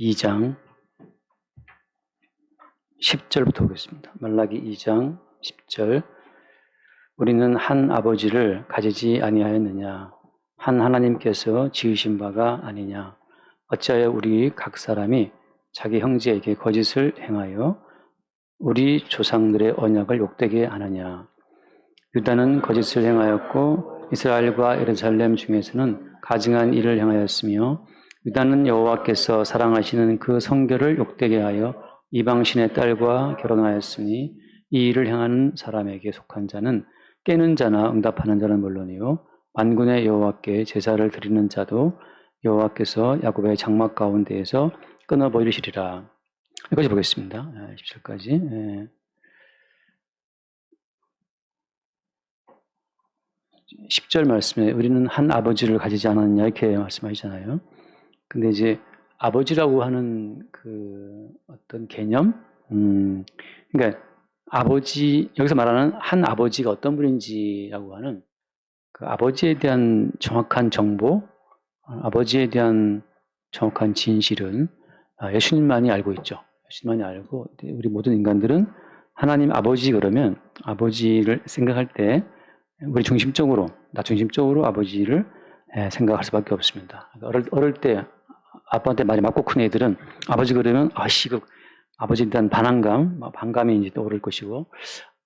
2장 10절부터 보겠습니다. 말라기 2장 10절. 우리는 한 아버지를 가지지 아니하였느냐? 한 하나님께서 지으신 바가 아니냐? 어찌하여 우리 각 사람이 자기 형제에게 거짓을 행하여 우리 조상들의 언약을 욕되게 하느냐? 유다는 거짓을 행하였고 이스라엘과 예루살렘 중에서는 가증한 일을 행하였으며 유다는 여호와께서 사랑하시는 그 성결을 욕되게 하여 이방신의 딸과 결혼하였으니 이 일을 행하는 사람에게 속한 자는 깨는 자나 응답하는 자는 물론이요 만군의 여호와께 제사를 드리는 자도 여호와께서 야곱의 장막 가운데에서 끊어버리시리라. 여기까지 보겠습니다. 10절까지. 10절 말씀에 우리는 한 아버지를 가지지 않았느냐 이렇게 말씀하시잖아요. 근데 이제 아버지라고 하는 그 어떤 개념, 그러니까 아버지, 여기서 말하는 한 아버지가 어떤 분인지라고 하는 그 아버지에 대한 정확한 정보, 아버지에 대한 정확한 진실은 예수님만이 알고 있죠. 예수님만이 알고, 우리 모든 인간들은 하나님 아버지 그러면 아버지를 생각할 때 우리 중심적으로, 나 중심적으로 아버지를 생각할 수밖에 없습니다. 어릴 때 아빠한테 말이 맞고 큰 애들은 아버지 그러면 아버지에 대한 반감이 이제 떠오를 것이고,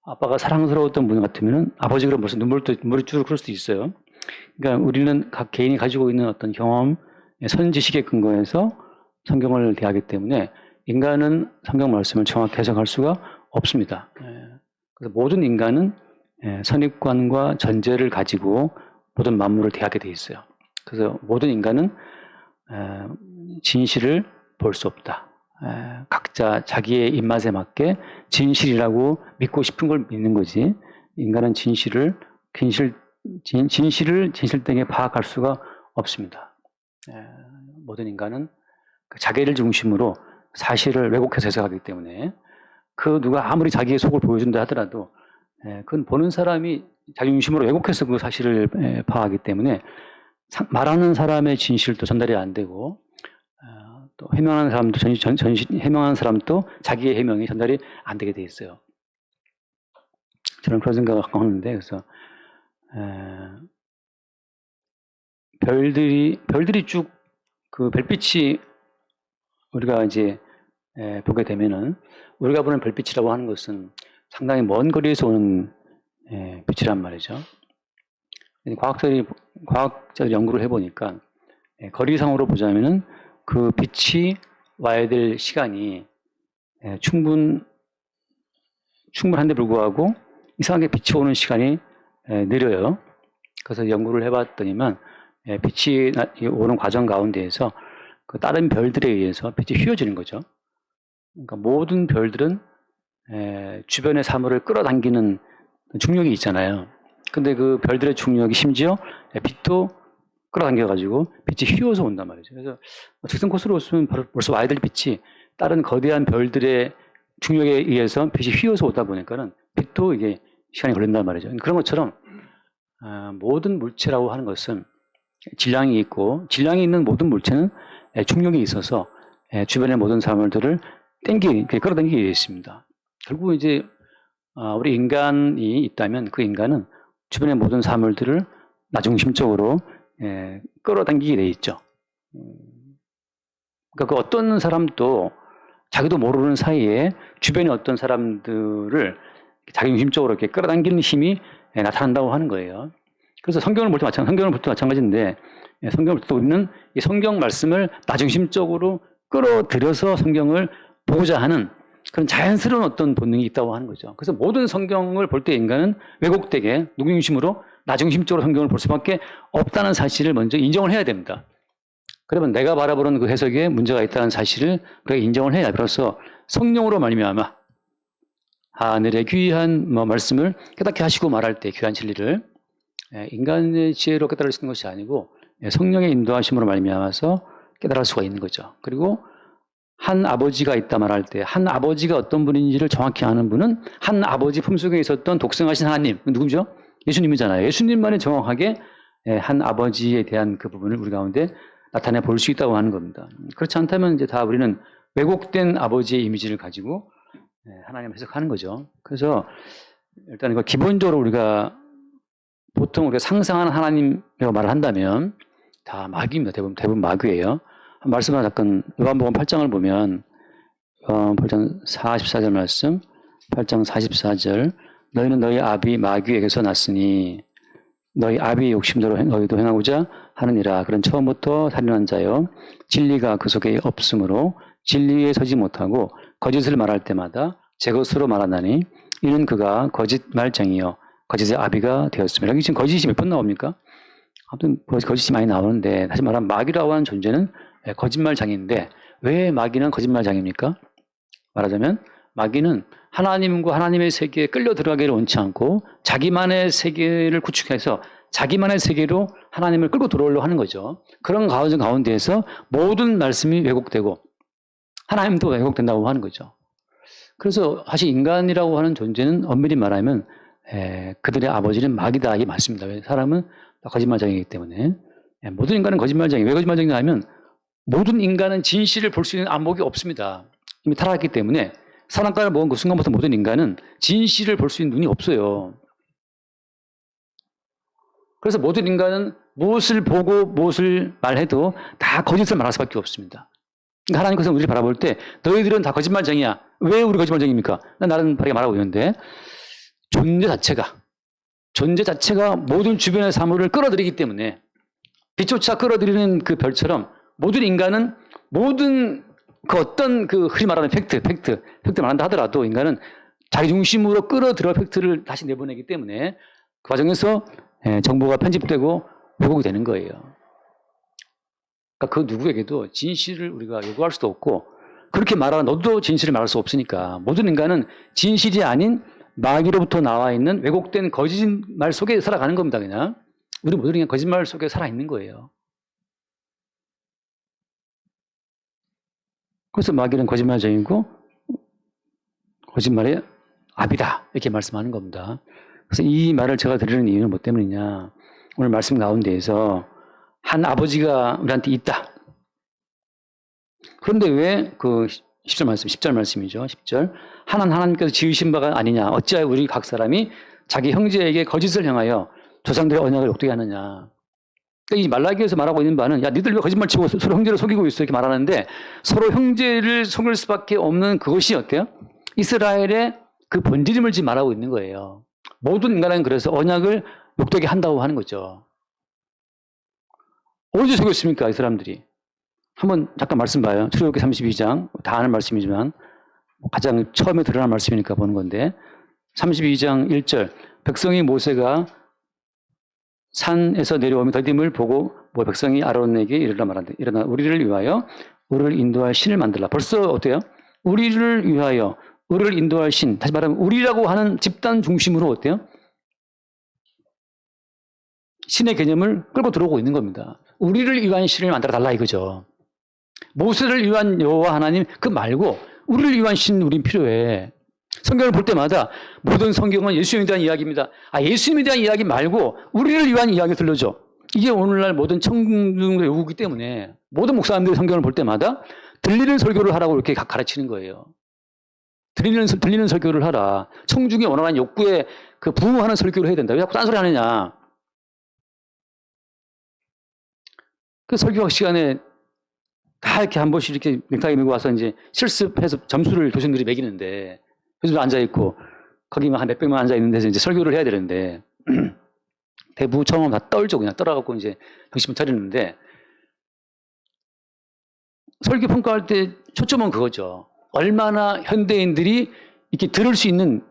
아빠가 사랑스러웠던 분 같으면은 아버지 그러면 벌써 눈물이 쭉 흐를 수도 있어요. 그러니까 우리는 각 개인이 가지고 있는 어떤 경험, 선지식에 근거해서 성경을 대하기 때문에 인간은 성경 말씀을 정확히 해석할 수가 없습니다. 그래서 모든 인간은 선입관과 전제를 가지고 모든 만물을 대하게 돼 있어요. 그래서 모든 인간은 진실을 볼 수 없다. 각자 자기의 입맛에 맞게 진실이라고 믿고 싶은 걸 믿는 거지. 인간은 진실을 진실되게 파악할 수가 없습니다. 모든 인간은 자기를 중심으로 사실을 왜곡해서 해석하기 때문에 그 누가 아무리 자기의 속을 보여준다 하더라도 그건 보는 사람이 자기 중심으로 왜곡해서 그 사실을 파악하기 때문에 말하는 사람의 진실도 전달이 안 되고 또 해명하는 사람도 해명하는 사람도 자기의 해명이 전달이 안 되게 돼 있어요. 저는 그런 생각을 하는데 그래서 별들이 쭉 그 별빛이 우리가 이제 보게 되면은 우리가 보는 별빛이라고 하는 것은 상당히 먼 거리에서 오는 빛이란 말이죠. 과학자들이 연구를 해보니까 거리상으로 보자면은 그 빛이 와야 될 시간이 충분한데 불구하고 이상하게 빛이 오는 시간이 느려요. 그래서 연구를 해봤더니만 빛이 오는 과정 가운데에서 그 다른 별들에 의해서 빛이 휘어지는 거죠. 그러니까 모든 별들은 주변의 사물을 끌어당기는 중력이 있잖아요. 근데 그 별들의 중력이 심지어 빛도 끌어당겨가지고 빛이 휘어서 온단 말이죠. 그래서 직선 코스로 오면 벌써 와야 될 빛이 다른 거대한 별들의 중력에 의해서 빛이 휘어서 오다 보니까는 빛도 이게 시간이 걸린단 말이죠. 그런 것처럼 모든 물체라고 하는 것은 질량이 있고 질량이 있는 모든 물체는 중력이 있어서 주변의 모든 사물들을 끌어당기게 되어 있습니다. 결국 이제 우리 인간이 있다면 그 인간은 주변의 모든 사물들을 나중심적으로 끌어당기게 돼 있죠. 그러니까 그 어떤 사람도 자기도 모르는 사이에 주변의 어떤 사람들을 자기 중심적으로 이렇게 끌어당기는 힘이 나타난다고 하는 거예요. 그래서 성경을 볼 때 마찬가지인데 성경을 볼 때 우리는 이 성경 말씀을 나중심적으로 끌어들여서 성경을 보고자 하는 그런 자연스러운 어떤 본능이 있다고 하는 거죠. 그래서 모든 성경을 볼 때 인간은 왜곡되게 누구 중심으로 나중심적으로 성경을 볼 수밖에 없다는 사실을 먼저 인정을 해야 됩니다. 그러면 내가 바라보는 그 해석에 문제가 있다는 사실을 우리가 인정을 해야 비로소 성령으로 말미암아 하늘의 귀한 말씀을 깨닫게 하시고 말할 때 귀한 진리를 인간의 지혜로 깨달을 수 있는 것이 아니고 성령의 인도하심으로 말미암아서 깨달을 수가 있는 거죠. 그리고 한 아버지가 있다 말할 때 한 아버지가 어떤 분인지를 정확히 아는 분은 한 아버지 품속에 있었던 독생하신 하나님, 누구죠? 예수님이잖아요. 예수님만이 정확하게 한 아버지에 대한 그 부분을 우리 가운데 나타내 볼 수 있다고 하는 겁니다. 그렇지 않다면 이제 다 우리는 왜곡된 아버지의 이미지를 가지고 하나님 해석하는 거죠. 그래서 일단 이거 기본적으로 우리가 보통 우리가 상상하는 하나님이라고 말을 한다면 다 마귀입니다. 대부분 마귀예요. 말씀을 잠깐 요한복음 8장을 보면 8장 44절 말씀 8장 44절 너희는 너희 아비 마귀에게서 났으니 너희 아비의 욕심대로 너희도 행하고자 하느니라. 그런 처음부터 살인한 자요 진리가 그 속에 없으므로 진리에 서지 못하고 거짓을 말할 때마다 제 것으로 말하나니 이는 그가 거짓말쟁이요 거짓의 아비가 되었습니다. 여기 지금 거짓이 몇 번 나옵니까? 아무튼 거짓이 많이 나오는데 다시 말하면 마귀라고 하는 존재는 거짓말장인데 왜 마귀는 거짓말장입니까? 말하자면 마귀는 하나님과 하나님의 세계에 끌려 들어가기를 원치 않고 자기만의 세계를 구축해서 자기만의 세계로 하나님을 끌고 들어오려고 하는 거죠. 그런 과정 가운데에서 모든 말씀이 왜곡되고 하나님도 왜곡된다고 하는 거죠. 그래서 사실 인간이라고 하는 존재는 엄밀히 말하면 그들의 아버지는 마귀다 이게 맞습니다. 왜? 사람은 거짓말장이기 때문에 모든 인간은 거짓말장이에요. 왜 거짓말장이냐 하면 모든 인간은 진실을 볼 수 있는 안목이 없습니다. 이미 타락했기 때문에 사랑가를 먹은 그 순간부터 모든 인간은 진실을 볼 수 있는 눈이 없어요. 그래서 모든 인간은 무엇을 보고 무엇을 말해도 다 거짓을 말할 수밖에 없습니다. 그러니까 하나님께서 우리를 바라볼 때 너희들은 다 거짓말쟁이야. 왜 우리 거짓말쟁이입니까? 난 나는 바르게 말하고 있는데 존재 자체가 모든 주변의 사물을 끌어들이기 때문에 빛조차 끌어들이는 그 별처럼 모든 인간은 모든 그 어떤 그 흔히 말하는 팩트 말한다 하더라도 인간은 자기 중심으로 끌어들여 팩트를 다시 내보내기 때문에 그 과정에서 정보가 편집되고 왜곡이 되는 거예요. 그러니까 그 누구에게도 진실을 우리가 요구할 수도 없고 그렇게 말하는 너도 진실을 말할 수 없으니까 모든 인간은 진실이 아닌 마귀로부터 나와 있는 왜곡된 거짓말 속에 살아가는 겁니다. 그냥 우리 모두는 그냥 거짓말 속에 살아있는 거예요. 그래서 마귀는 거짓말쟁이고 거짓말의 아비다 이렇게 말씀하는 겁니다. 그래서 이 말을 제가 드리는 이유는 뭐 때문이냐. 오늘 말씀 가운데에서 한 아버지가 우리한테 있다. 그런데 왜 그 10절 말씀이죠. 10절. 하나님께서 지으신 바가 아니냐. 어찌하여 우리 각 사람이 자기 형제에게 거짓을 행하여 조상들의 언약을 욕되게 하느냐. 그러니까 이 말라기에서 말하고 있는 바는 야 니들 왜 거짓말 치고 서로 형제를 속이고 있어 이렇게 말하는데 서로 형제를 속일 수밖에 없는 그것이 어때요? 이스라엘의 그 본질임을 지금 말하고 있는 거예요. 모든 인간은 그래서 언약을 욕되게 한다고 하는 거죠. 어디서 속였습니까 이 사람들이? 한번 잠깐 말씀 봐요. 출애굽기 32장 다 아는 말씀이지만 가장 처음에 드러난 말씀이니까 보는 건데 32장 1절 백성이 모세가 산에서 내려오며 더딤을 보고 백성이 아론에게 이르라 말한다. 일어나 우리를 위하여 우리를 인도할 신을 만들라. 벌써 어때요? 우리를 위하여 우리를 인도할 신. 다시 말하면 우리라고 하는 집단 중심으로 어때요? 신의 개념을 끌고 들어오고 있는 겁니다. 우리를 위한 신을 만들어 달라 이거죠. 모세를 위한 여호와 하나님 그 말고 우리를 위한 신 우린 필요해. 성경을 볼 때마다 모든 성경은 예수님에 대한 이야기입니다. 예수님에 대한 이야기 말고 우리를 위한 이야기 들려줘. 이게 오늘날 모든 청중들의 요구이기 때문에 모든 목사님들이 성경을 볼 때마다 들리는 설교를 하라고 이렇게 가르치는 거예요. 들리는 설교를 하라. 청중이 원하는 욕구에 그 부응하는 설교를 해야 된다. 왜 자꾸 딴소리 하느냐. 그 설교학 시간에 다 이렇게 한 번씩 이렇게 넥타이 메고 와서 이제 실습해서 점수를 교수님들이 매기는데 교수들 앉아있고 거기만 한 몇백만 앉아있는 데서 이제 설교를 해야 되는데 대부분 처음 다 떨죠. 그냥 떨어갖고 이제 정신을 차리는데 설교 평가할 때 초점은 그거죠. 얼마나 현대인들이 이렇게 들을 수 있는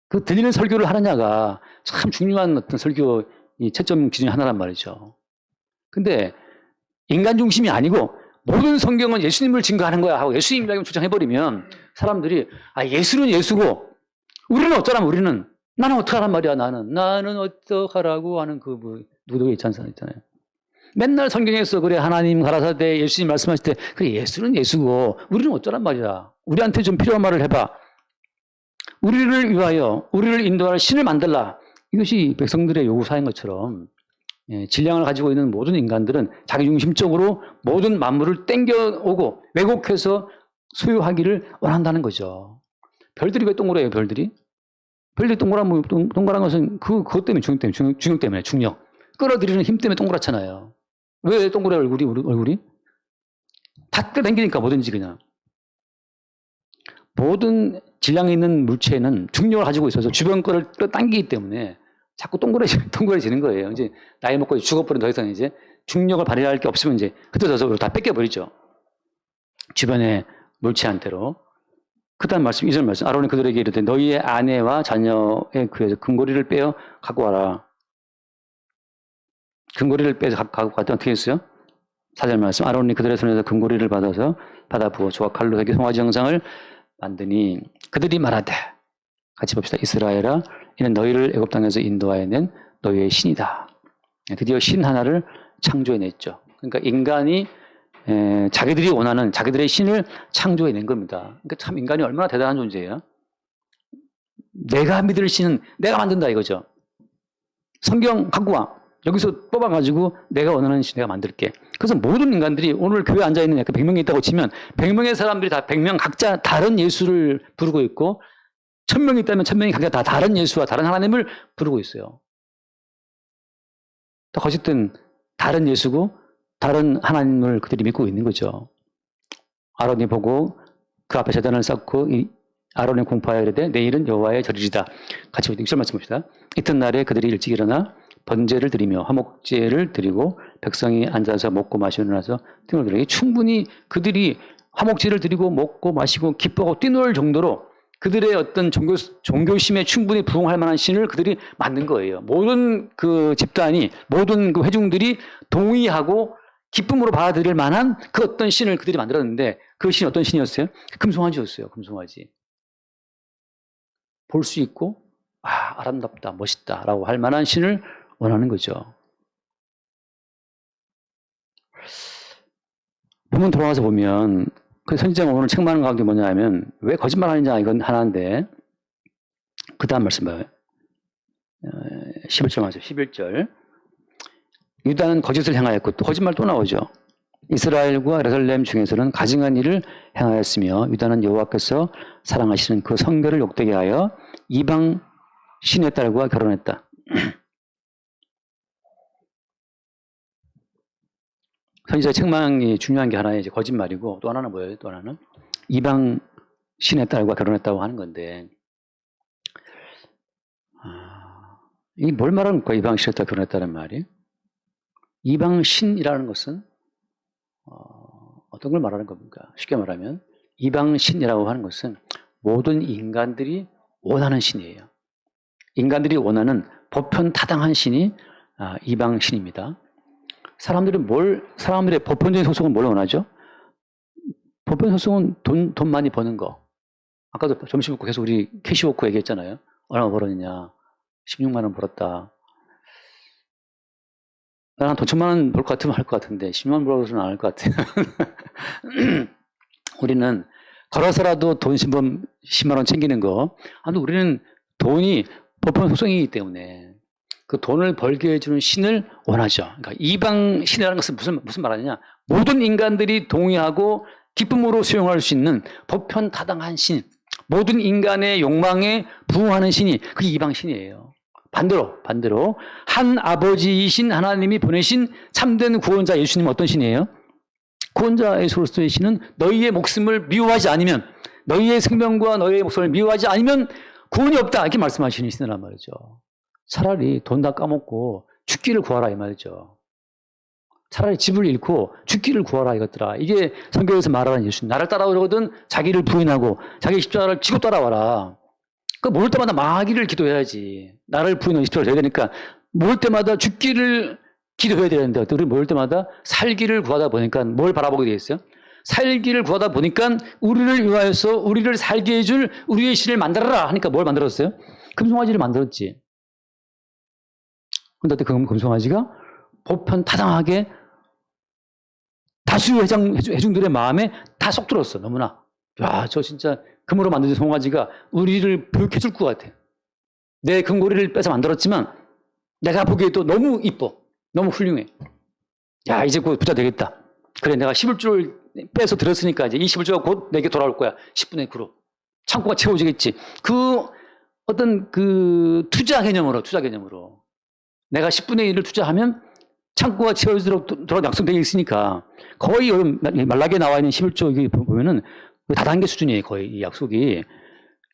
그 들리는 설교를 하느냐가 참 중요한 어떤 설교 이 채점 기준이 하나란 말이죠. 근데 인간 중심이 아니고 모든 성경은 예수님을 증거하는 거야 하고 예수님이라고 주장해버리면 사람들이 예수는 예수고 우리는 어쩌라면 우리는 나는 어떡하란 말이야 나는 어떡하라고 하는 그 누구도 있잖아요. 맨날 성경에서 그래 하나님 가라사대 예수님 말씀하실 때 그래 예수는 예수고 우리는 어쩌란 말이야. 우리한테 좀 필요한 말을 해봐. 우리를 위하여 우리를 인도할 신을 만들라. 이것이 백성들의 요구사인 것처럼 질량을 가지고 있는 모든 인간들은 자기중심적으로 모든 만물을 땡겨오고 왜곡해서 소유하기를 원한다는 거죠. 별들이 왜 동그래요, 별들이? 별들이 동그란 것은 그것 때문에, 중력 때문에, 중력. 끌어들이는 힘 때문에 동그랗잖아요. 왜 동그래, 얼굴이? 다 끌어당기니까 뭐든지 그냥. 모든 질량이 있는 물체는 중력을 가지고 있어서 주변 거를 끌어당기기 때문에 자꾸 동그래지는 거예요. 이제 나이 먹고 죽어버린 더 이상 이제 중력을 발휘할 게 없으면 이제 흩어져서 다 뺏겨버리죠. 주변의 물체한테로. 그 다음 말씀, 이전 말씀. 아론이 그들에게 이르되 너희의 아내와 자녀의 그에서 금고리를 빼어 갖고 와라. 금고리를 빼서 갖고 갔더니 어떻게 했어요? 4절 말씀. 아론이 그들의 손에서 금고리를 받아 부어 조각 칼로 새겨 송아지 형상을 만드니 그들이 말하되, 같이 봅시다. 이스라엘아, 이는 너희를 애굽 땅에서 인도하여낸 너희의 신이다. 드디어 신 하나를 창조해냈죠. 그러니까 인간이 자기들이 원하는 자기들의 신을 창조해낸 겁니다. 그러니까 참 인간이 얼마나 대단한 존재예요. 내가 믿을 신은 내가 만든다 이거죠. 성경 갖고 와. 여기서 뽑아가지고 내가 원하는 신 내가 만들게. 그래서 모든 인간들이 오늘 교회에 앉아있는 약간 100명이 있다고 치면 100명의 사람들이 다 100명 각자 다른 예수를 부르고 있고 1000명이 있다면 1000명이 각자 다 다른 예수와 다른 하나님을 부르고 있어요. 다 거짓된 다른 예수고 다른 하나님을 그들이 믿고 있는 거죠. 아론이 보고 그 앞에 제단을 쌓고 아론이 공포하여 이르되 내일은 여호와의 절이리다. 같이 6절 말씀 봅시다. 이튿날에 그들이 일찍 일어나 번제를 드리며 화목제를 드리고 백성이 앉아서 먹고 마시고 나서 등을 드리고 충분히 그들이 화목제를 드리고 먹고 마시고 기뻐하고 뛰놀 정도로 그들의 어떤 종교심에 충분히 부응할 만한 신을 그들이 만든 거예요. 모든 그 집단이, 모든 그 회중들이 동의하고 기쁨으로 받아들일 만한 그 어떤 신을 그들이 만들었는데 그 신이 어떤 신이었어요? 금송아지였어요. 금송아지. 볼 수 있고 아름답다, 멋있다 라고 할 만한 신을 원하는 거죠. 본문 돌아와서 보면 그 선지자가 오늘 책망을 간 게 뭐냐 하면 왜 거짓말하느냐 이건 하나인데 그 다음 말씀 봐요. 11절 맞아요. 11절. 유다는 거짓을 행하였고 또 거짓말 또 나오죠. 이스라엘과 예루살렘 중에서는 가증한 일을 행하였으며 유다는 여호와께서 사랑하시는 그 성결을 욕되게 하여 이방 신의 딸과 결혼했다. 선지자 책망이 중요한 게 하나는 이제 거짓말이고 또 하나는 뭐예요? 또 하나는 이방 신의 딸과 결혼했다고 하는 건데 이게 뭘 말하는 거야? 이방 신의 딸과 결혼했다는 말이? 이방 신이라는 것은 어떤 걸 말하는 겁니까? 쉽게 말하면 이방 신이라고 하는 것은 모든 인간들이 원하는 신이에요. 인간들이 원하는 보편 타당한 신이 이방 신입니다. 사람들의 보편적인 속성은 뭘 원하죠? 보편 속성은 돈 많이 버는 거. 아까도 점심 먹고 계속 우리 캐시워크 얘기했잖아요. 얼마 벌었느냐. 16만 원 벌었다. 나는 돈 1000만 원 벌 것 같으면 할 것 같은데 10만 원 벌어서는 안 할 것 같아요. 우리는 걸어서라도 돈 10만 원 챙기는 거. 아무튼 우리는 돈이 보편 속성이기 때문에 그 돈을 벌게 해주는 신을 원하죠. 그러니까 이방 신이라는 것은 무슨 말하느냐. 모든 인간들이 동의하고 기쁨으로 수용할 수 있는 보편 타당한 신. 모든 인간의 욕망에 부응하는 신이 그게 이방 신이에요. 반대로 한 아버지이신 하나님이 보내신 참된 구원자 예수님은 어떤 신이에요? 구원자 예수로서의 신은 너희의 목숨을 미워하지 않으면 너희의 생명과 너희의 목숨을 미워하지 않으면 구원이 없다 이렇게 말씀하시는 신이란 말이죠. 차라리 돈 다 까먹고 죽기를 구하라 이 말이죠. 차라리 집을 잃고 죽기를 구하라 이것들아. 이게 성경에서 말하는 예수님. 나를 따라오려거든 자기를 부인하고 자기 십자가를 지고 따라와라. 그 모을 때마다 망하기를 기도해야지. 나를 부인하고 십자가를 져야 되니까 모을 때마다 죽기를 기도해야 되는데 우리 모을 때마다 살기를 구하다 보니까 뭘 바라보게 되겠어요? 살기를 구하다 보니까 우리를 위하여서 우리를 살게 해줄 우리의 신을 만들어라 하니까 뭘 만들었어요? 금송아지를 만들었지. 근데 그 금송아지가 보편 타당하게 다수의 회중들의 마음에 다 쏙 들었어. 너무나. 야, 저 진짜 금으로 만든 송아지가 우리를 교육해줄 것 같아. 내 금고리를 빼서 만들었지만 내가 보기에도 너무 이뻐. 너무 훌륭해. 야, 이제 곧 부자 되겠다. 그래, 내가 11조를 빼서 들었으니까 이제 21조가 곧 내게 돌아올 거야. 10분의 9로. 창고가 채워지겠지. 그 어떤 그 투자 개념으로. 내가 10분의 1을 투자하면 창고가 채워지도록 돌아 약속되어 있으니까 거의 말라기에 나와 있는 11조 이게 보면은 다단계 수준이에요. 거의 이 약속이.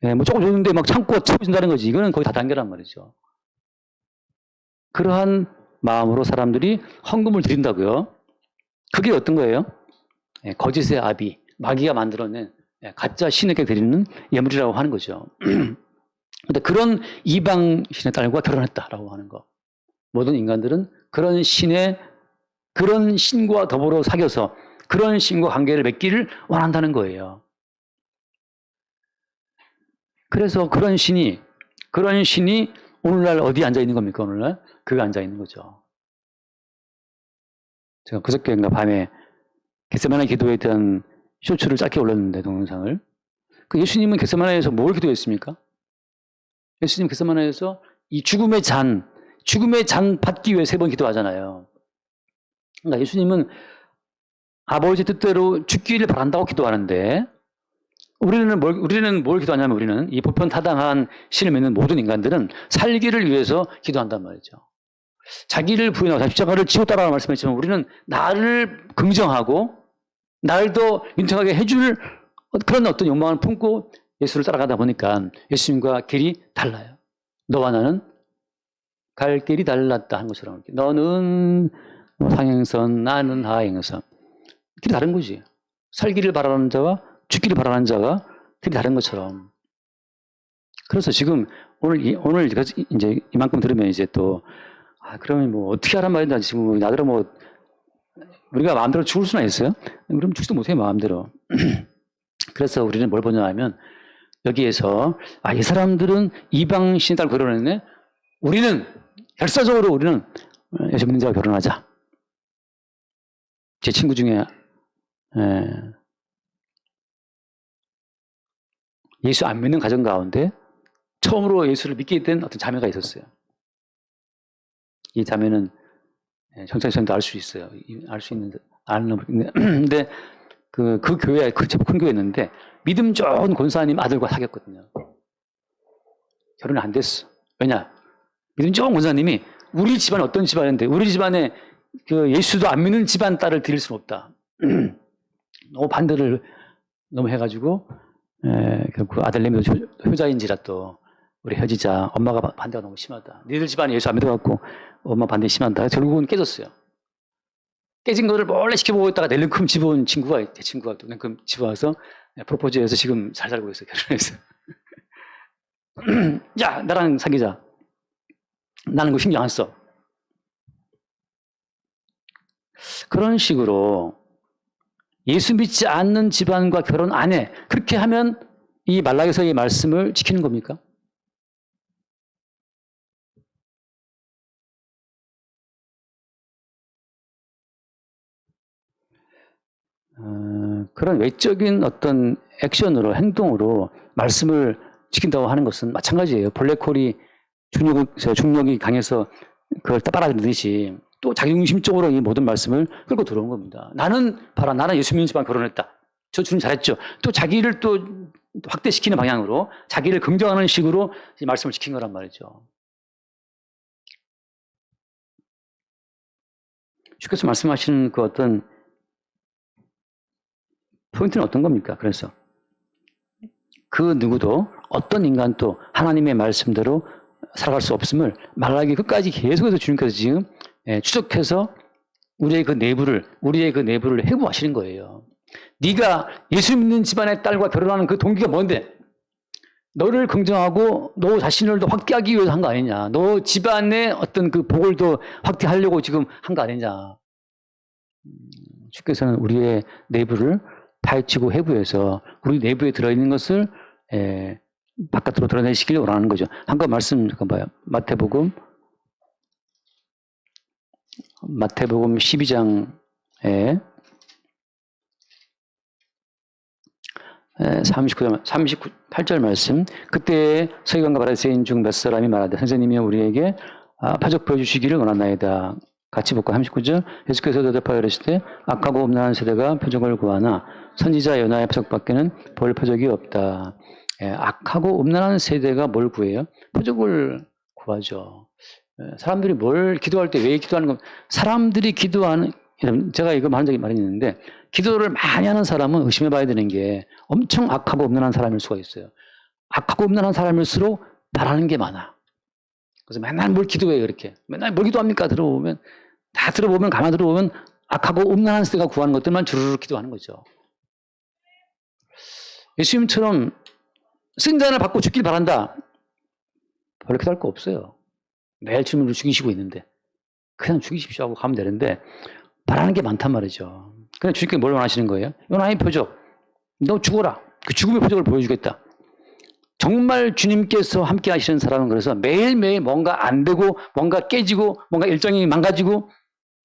예, 뭐 조금 줬는데 막 창고가 채워진다는 거지. 이거는 거의 다단계란 말이죠. 그러한 마음으로 사람들이 헌금을 드린다고요. 그게 어떤 거예요? 예, 거짓의 아비, 마귀가 만들어낸 가짜 신에게 드리는 예물이라고 하는 거죠. 근데 그런 이방 신의 딸과 결혼했다라고 하는 거. 모든 인간들은 그런 신과 더불어 사귀어서 그런 신과 관계를 맺기를 원한다는 거예요. 그래서 그런 신이 오늘날 어디 앉아 있는 겁니까? 오늘날 그가 앉아 있는 거죠. 제가 그저께인가 밤에 겟세마네 기도에 대한 쇼츠를 짧게 올렸는데, 동영상을. 그 예수님은 겟세마네에서 뭘 기도했습니까? 예수님 겟세마네에서 이 죽음의 잔 받기 위해 3번 기도하잖아요. 그러니까 예수님은 아버지 뜻대로 죽기를 바란다고 기도하는데, 우리는 뭘 기도하냐면, 우리는 이 보편타당한 신을 믿는 모든 인간들은 살기를 위해서 기도한단 말이죠. 자기를 부인하고 십자가를 지고 따라가는 말씀했지만, 우리는 나를 긍정하고 나를 더 윤택하게 해줄 그런 어떤 욕망을 품고 예수를 따라가다 보니까 예수님과 길이 달라요. 너와 나는 갈 길이 달랐다 하는 것처럼. 너는 상행선, 나는 하행선. 길이 다른 거지. 살기를 바라는 자와 죽기를 바라는 자가 길이 다른 것처럼. 그래서 지금 오늘 이제 이만큼 들으면 이제 또, 그러면 뭐 어떻게 하란 말인지, 지금 나더러 뭐 우리가 마음대로 죽을 수나 있어요? 그럼 죽지도 못해요, 마음대로. 그래서 우리는 뭘 보냐 하면, 여기에서 이 사람들은 이방 신에 따라 결혼했네. 우리는 예수 믿는 자와 결혼하자. 제 친구 중에 예수 안 믿는 가정 가운데 처음으로 예수를 믿게 된 어떤 자매가 있었어요. 이 자매는 정찰선도 알 수 있어요. 근데 그 교회, 제법 큰 교회였는데 믿음 좋은 권사님 아들과 사귀었거든요. 결혼이 안 됐어. 왜냐? 믿음 좋은 권사님이 우리 집안 어떤 집안인데, 우리 집안에 그 예수도 안 믿는 집안 딸을 드릴 수는 없다. 너무 반대를 너무 해가지고, 그 아들내미 효자인지라 또 우리 헤어지자. 엄마가 반대가 너무 심하다. 너희들 집안에 예수 안 믿어갖고 엄마 반대 심하다. 결국은 깨졌어요. 깨진 거를 몰래 지켜보고 있다가 낼름큼 집어온 친구가, 제 친구가 또 낼름큼 집어와서 프로포즈해서 지금 잘 살고 있어요. 결혼해서. 야, 나랑 사귀자. 나는 그거 신경 안 써. 그런 식으로 예수 믿지 않는 집안과 결혼 안 해. 그렇게 하면 이 말라기서의 말씀을 지키는 겁니까? 그런 외적인 어떤 액션으로, 행동으로 말씀을 지킨다고 하는 것은 마찬가지예요. 블랙홀이 중력이 강해서 그걸 빨아들이듯이 또 자기중심적으로 이 모든 말씀을 끌고 들어온 겁니다. 나는 예수 믿는 집안 결혼했다. 저 주님 잘했죠. 또 자기를 또 확대시키는 방향으로, 자기를 긍정하는 식으로 이 말씀을 지킨 거란 말이죠. 주께서 말씀하시는 그 어떤 포인트는 어떤 겁니까? 그래서 그 누구도, 어떤 인간도 하나님의 말씀대로 살아갈 수 없음을 말라기 끝까지 계속해서 주님께서 지금 추적해서 우리의 그 내부를 해부하시는 거예요. 네가 예수 믿는 집안의 딸과 결혼하는 그 동기가 뭔데? 너를 긍정하고 너 자신을 더 확대하기 위해서 한 거 아니냐? 너 집안의 어떤 그 복을 더 확대하려고 지금 한 거 아니냐? 주께서는 우리의 내부를 파헤치고 해부해서 우리 내부에 들어있는 것을 바깥으로 드러내시길 원하는 거죠. 한번 말씀 잠깐 봐요. 마태복음 12장에 38절 말씀. 그때 서기관과 바리새인 중 몇 사람이 말하되 선생님이 우리에게 표적 보여주시기를 원하나이다. 같이 볼까? 39절. 예수께서 대답하여 이르시되 악하고 음란한 세대가 표적을 구하나 선지자 요나의 표적밖에는 볼 표적이 없다. 예, 악하고 음란한 세대가 뭘 구해요? 표적을 구하죠. 예, 사람들이 뭘 기도할 때 왜 기도하는 건 사람들이 기도하는 제가 이거 말한 적이 많이 있는데 기도를 많이 하는 사람은 의심해 봐야 되는 게 엄청 악하고 음란한 사람일 수가 있어요. 악하고 음란한 사람일수록 바라는 게 많아. 그래서 맨날 뭘 기도해요, 이렇게. 맨날 뭘 기도합니까? 다 들어보면, 가만 들어보면 악하고 음란한 세대가 구하는 것들만 주르륵 기도하는 거죠. 예수님처럼 승자를 받고 죽길 바란다. 별로 기도할 거 없어요. 매일 주님을 죽이시고 있는데. 그냥 죽이십시오 하고 가면 되는데, 바라는 게 많단 말이죠. 그냥 주님께 뭘 원하시는 거예요? 요나의 표적. 너 죽어라. 그 죽음의 표적을 보여주겠다. 정말 주님께서 함께 하시는 사람은 그래서 매일매일 뭔가 안 되고, 뭔가 깨지고, 뭔가 일정이 망가지고,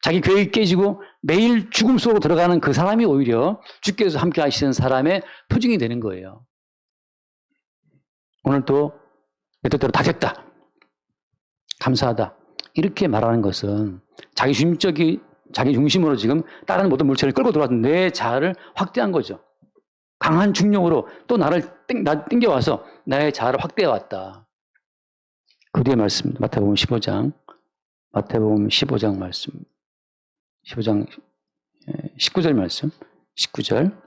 자기 계획이 깨지고, 매일 죽음 속으로 들어가는 그 사람이 오히려 주께서 함께 하시는 사람의 표징이 되는 거예요. 오늘 또 내 뜻대로 다 됐다. 감사하다. 이렇게 말하는 것은 자기 중심으로 지금 다른 모든 물체를 끌고 들어와서 내 자아를 확대한 거죠. 강한 중력으로 또 나를 땡겨와서 나의 자아를 확대해왔다. 그 뒤에 말씀, 마태복음 15장 말씀, 15장 19절 말씀, 19절.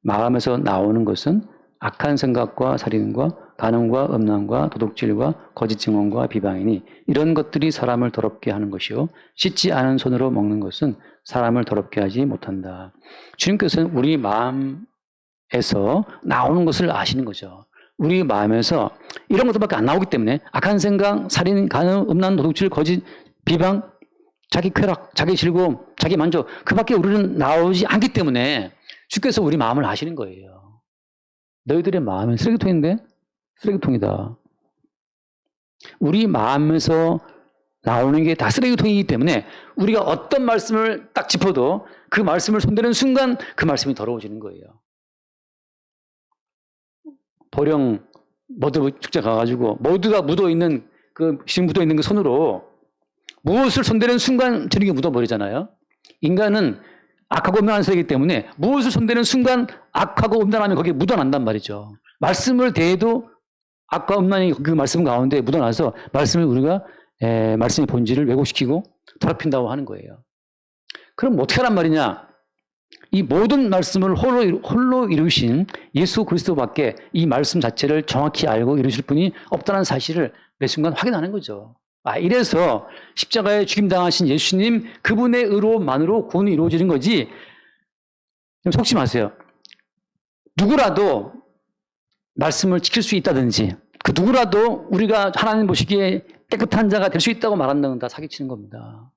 마음에서 나오는 것은 악한 생각과 살인과 간음과 음란과 도둑질과 거짓 증언과 비방이니 이런 것들이 사람을 더럽게 하는 것이요 씻지 않은 손으로 먹는 것은 사람을 더럽게 하지 못한다. 주님께서는 우리 마음에서 나오는 것을 아시는 거죠. 우리 마음에서 이런 것들밖에 안 나오기 때문에 악한 생각, 살인, 간음, 음란, 도둑질, 거짓, 비방, 자기 쾌락, 자기 즐거움, 자기 만족 그밖에 우리는 나오지 않기 때문에 주께서 우리 마음을 아시는 거예요. 너희들의 마음은 쓰레기통인데? 쓰레기통이다. 우리 마음에서 나오는 게 다 쓰레기통이기 때문에 우리가 어떤 말씀을 딱 짚어도 그 말씀을 손대는 순간 그 말씀이 더러워지는 거예요. 보령 머드 축제 가가지고 머드가 묻어있는 지금 묻어있는 그 손으로 무엇을 손대는 순간 저녁에 묻어버리잖아요. 인간은 악하고 음란한 세계이기 때문에 무엇을 손대는 순간 악하고 음란하면 거기에 묻어난단 말이죠. 말씀을 대해도 악과 음란이 그 말씀 가운데 묻어나서 우리가 말씀의 본질을 왜곡시키고 더럽힌다고 하는 거예요. 그럼 어떻게 하란 말이냐? 이 모든 말씀을 홀로 이루신 예수 그리스도밖에 이 말씀 자체를 정확히 알고 이루실 분이 없다는 사실을 매 순간 확인하는 거죠. 이래서 십자가에 죽임당하신 예수님 그분의 의로만으로 구원이 이루어지는 거지. 속지 마세요. 누구라도 말씀을 지킬 수 있다든지 그 누구라도 우리가 하나님 보시기에 깨끗한 자가 될 수 있다고 말한다는 건 다 사기치는 겁니다.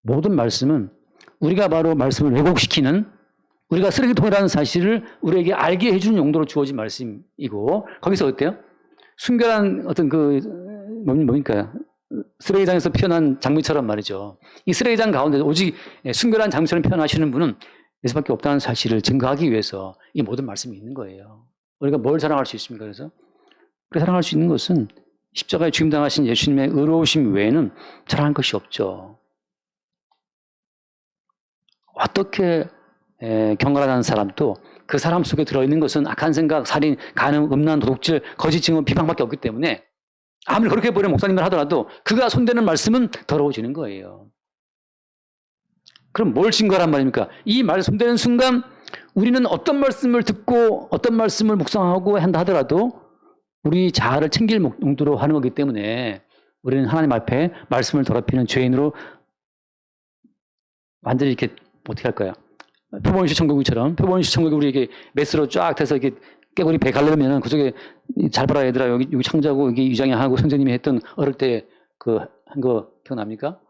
모든 말씀은 우리가 바로 말씀을 왜곡시키는 우리가 쓰레기통이라는 사실을 우리에게 알게 해주는 용도로 주어진 말씀이고 거기서 어때요? 순결한 어떤 뭡니까? 쓰레기장에서 피어난 장미처럼 말이죠. 이 쓰레기장 가운데 오직 순결한 장미처럼 피어나시는 분은 예수밖에 없다는 사실을 증거하기 위해서 이 모든 말씀이 있는 거예요. 우리가 뭘 자랑할 수 있습니까? 그래서 우리가 자랑할 수 있는 것은 십자가에 죽임당하신 예수님의 의로우심 외에는 자랑할 것이 없죠. 어떻게 경건하다는 사람도 그 사람 속에 들어있는 것은 악한 생각, 살인, 간음, 음란, 도둑질, 거짓 증언, 비방밖에 없기 때문에 아무리 그렇게 보는 목사님을 하더라도 그가 손대는 말씀은 더러워지는 거예요. 그럼 뭘 증거란 말입니까? 이 말 손대는 순간 우리는 어떤 말씀을 듣고 어떤 말씀을 묵상하고 한다 하더라도 우리 자아를 챙길 용도로 하는 거기 때문에 우리는 하나님 앞에 말씀을 더럽히는 죄인으로 완전히 이렇게 어떻게 할까요? 표본시 천국처럼 표본시 천국이 우리에게 메스로 쫙 돼서 이렇게 깨구리 배 가려면 그쪽에 잘 봐라 얘들아 여기 창자고 여기 유장이하고 선생님이 했던 어릴 때 그 한 거 기억납니까?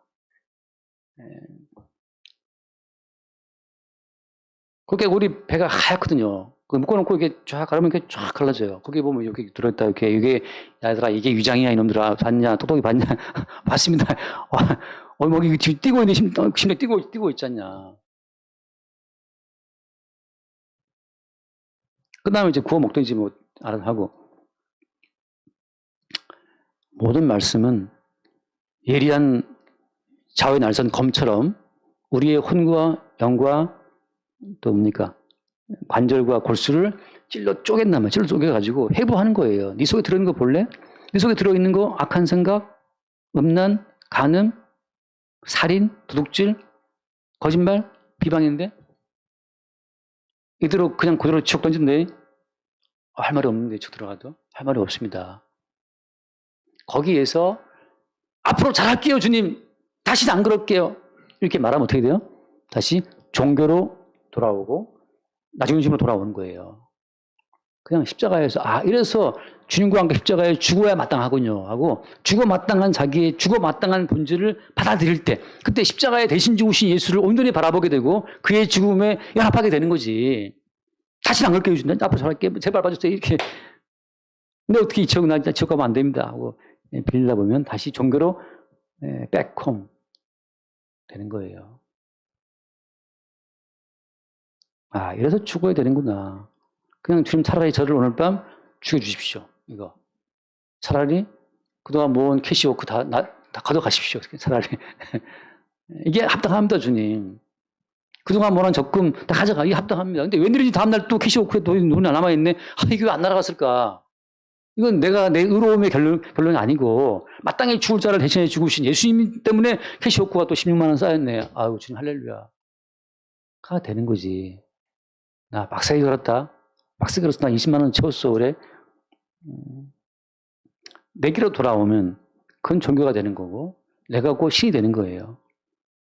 그 깨구리 배가 하얗거든요. 그 묶어놓고 이렇게 쫙 가르면 이렇게 쫙 갈라져요. 거기 보면 여기 들어있다 이렇게 이게 얘들아 이게 유장이야 이놈들아 봤냐 똑똑히 봤냐 봤습니다. 뭐 이게 지금 뛰고 있는 심장 뛰고 있지 않냐. 그 다음에 이제 구워 먹든지 뭐 알아서 하고 모든 말씀은 예리한 좌우에 날선 검처럼 우리의 혼과 영과 또 뭡니까? 관절과 골수를 찔러 쪼갠단 말이에요. 찔러 쪼개가지고 해부하는 거예요. 네 속에 들어있는 거 볼래? 네 속에 들어있는 거 악한 생각, 음란, 간음, 살인, 도둑질, 거짓말, 비방인데 이대로 그냥 그대로 지옥 던진대. 할 말이 없는데 지옥 들어가도 할 말이 없습니다. 거기에서 앞으로 잘할게요 주님. 다시는 안 그럴게요. 이렇게 말하면 어떻게 돼요? 다시 종교로 돌아오고 나중심으로 돌아오는 거예요. 그냥 십자가에서 이래서 주님과 함께 십자가에 죽어야 마땅하군요 하고 죽어 마땅한 자기의 죽어 마땅한 본질을 받아들일 때 그때 십자가에 대신 죽으신 예수를 온전히 바라보게 되고 그의 죽음에 연합하게 되는 거지. 다시는 안 그럴게요 주님. 앞으로 잘할게. 제발 봐주세요. 이렇게. 근데 어떻게 이 지옥 가면 안 됩니다 하고 빌리다 보면 다시 종교로 백홈 되는 거예요. 이래서 죽어야 되는구나. 그냥 주님 차라리 저를 오늘 밤 죽여주십시오. 이거. 차라리 그동안 모은 캐시워크 다 가져가십시오. 차라리. 이게 합당합니다, 주님. 그동안 모은 적금 다 가져가. 이게 합당합니다. 근데 웬일인지 다음날 또 캐시워크에 돈이 남아있네. 이게 왜 안 날아갔을까? 이건 내 의로움의 결론이 아니고 마땅히 죽을 자를 대신해 죽으신 예수님 때문에 캐시워크가 또 16만 원 쌓였네. 아유, 주님 할렐루야. 가 되는 거지. 나 빡세게 걸었다. 빡세게 걸었어. 나 20만 원 채웠어. 그래. 내게로 돌아오면 그건 종교가 되는 거고 내가 곧 신이 되는 거예요.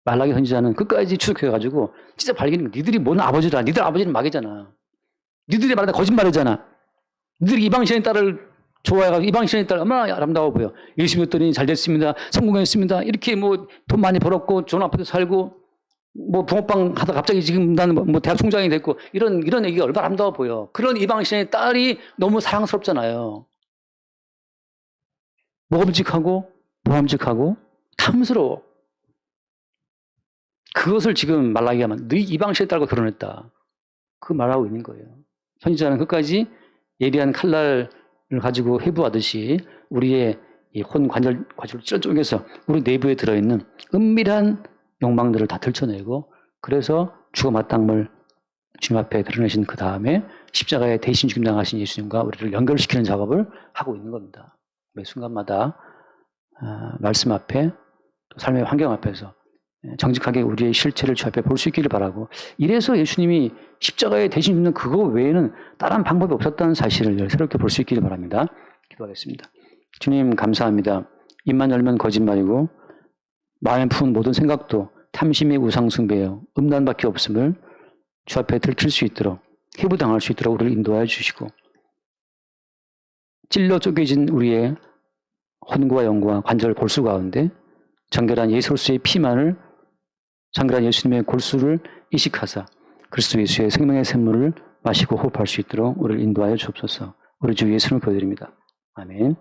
말라기 선지자는 끝까지 추적해가지고 진짜 발견한 거. 니들이 뭔 아버지라. 니들 아버지는 마귀잖아. 니들이 말하다 거짓말이잖아. 니들이 이방신의 딸을 좋아해가지고 이방신의 딸 얼마나 아름다워 보여. 예수 믿었더니 잘 됐습니다. 성공했습니다. 이렇게 뭐 돈 많이 벌었고 좋은 아파트 살고 뭐 붕어빵 하다 갑자기 지금 나는 뭐 대학 총장이 됐고 이런 얘기가 얼마나 아름다워 보여. 그런 이방신의 딸이 너무 사랑스럽잖아요. 먹음직하고 모함직하고 탐스러워. 그것을 지금 말라기가 네 이방신의 딸과 결혼했다. 그 말하고 있는 거예요. 선지자는 끝까지 예리한 칼날을 가지고 해부하듯이 우리의 이 혼 관절을 찔러 쪼개서 우리 내부에 들어있는 은밀한 욕망들을 다 들춰내고 그래서 죽어 마땅을 주님 앞에 드러내신 그 다음에 십자가에 대신 죽임 당하신 예수님과 우리를 연결시키는 작업을 하고 있는 겁니다. 매 순간마다 말씀 앞에 또 삶의 환경 앞에서 정직하게 우리의 실체를 주 앞에 볼 수 있기를 바라고 이래서 예수님이 십자가에 대신 죽는 그거 외에는 다른 방법이 없었다는 사실을 새롭게 볼 수 있기를 바랍니다. 기도하겠습니다. 주님 감사합니다. 입만 열면 거짓말이고 마음에 품은 모든 생각도 탐심의 우상숭배요 음란밖에 없음을 주 앞에 들킬 수 있도록 해부당할 수 있도록 우리를 인도하여 주시고 찔러 쪼개진 우리의 혼과 영과 관절 골수 가운데 정결한 예수로서의 피만을 정결한 예수님의 골수를 이식하사 그리스도 예수의 생명의 샘물을 마시고 호흡할 수 있도록 우리를 인도하여 주옵소서. 우리 주 예수를 보여드립니다. 아멘.